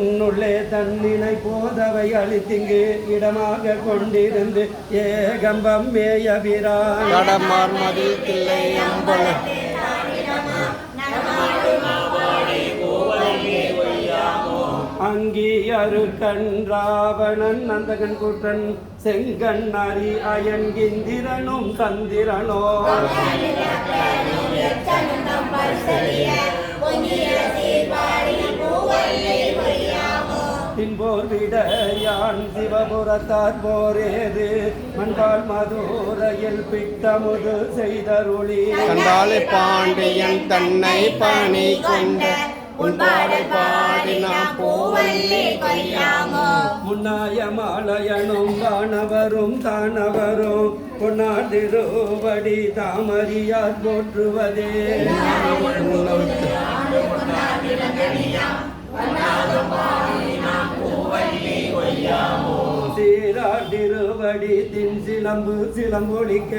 தன்னுள்ளே தன்னினை போதவை அளித்திங்கு இடமாக கொண்டிருந்து ஏகம்பம் மேயபிரான் கடமார் மதில் தில்லை அம்பல அங்கீயரு கன்றாவணன் நந்தகன் குற்றன் செங்கண் அரி அயன்கிந்திரனும் சந்திரனோ பின்போர் விட யான் சிவபுரத்தார் போரேது மண்பால் மதுரையில் பித்தமுது செய்தருளி கண்டாலை பாண்டியன் தன்னை பணி கொண்ட உன்பாடை பாடினாம் பூவல்லி கொய்யாமோ முன்னாய மாலையனும் வானவரும் தானவரும் பொன்னாதிருவடி தாமரியார் போற்றுவதே சீராட்டிருவடி தின் சிலம்பு சிலம்பொழிக்க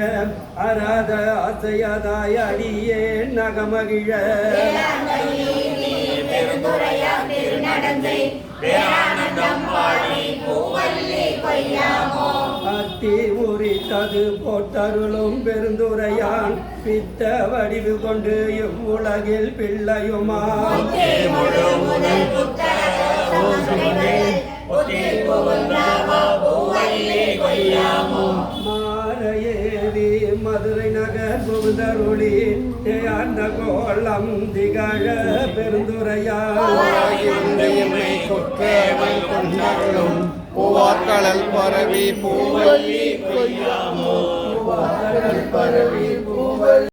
அராத ஆசையதாய் அடியே நகமகிழ அத்தி உரித்தது போட்டருளும் பெருந்துரையான் பித்த வடிவு கொண்டு இவ்வுலகில் பிள்ளையுமா மாறையேவி மதுரை நகர் புகுந்தருளி அந்த கோலம் திகழ பெருந்துரையான் கொண்டருளும் பூவார்கடல் பரவி பூவல்லி கொய்யாமோ பரவி பூவல்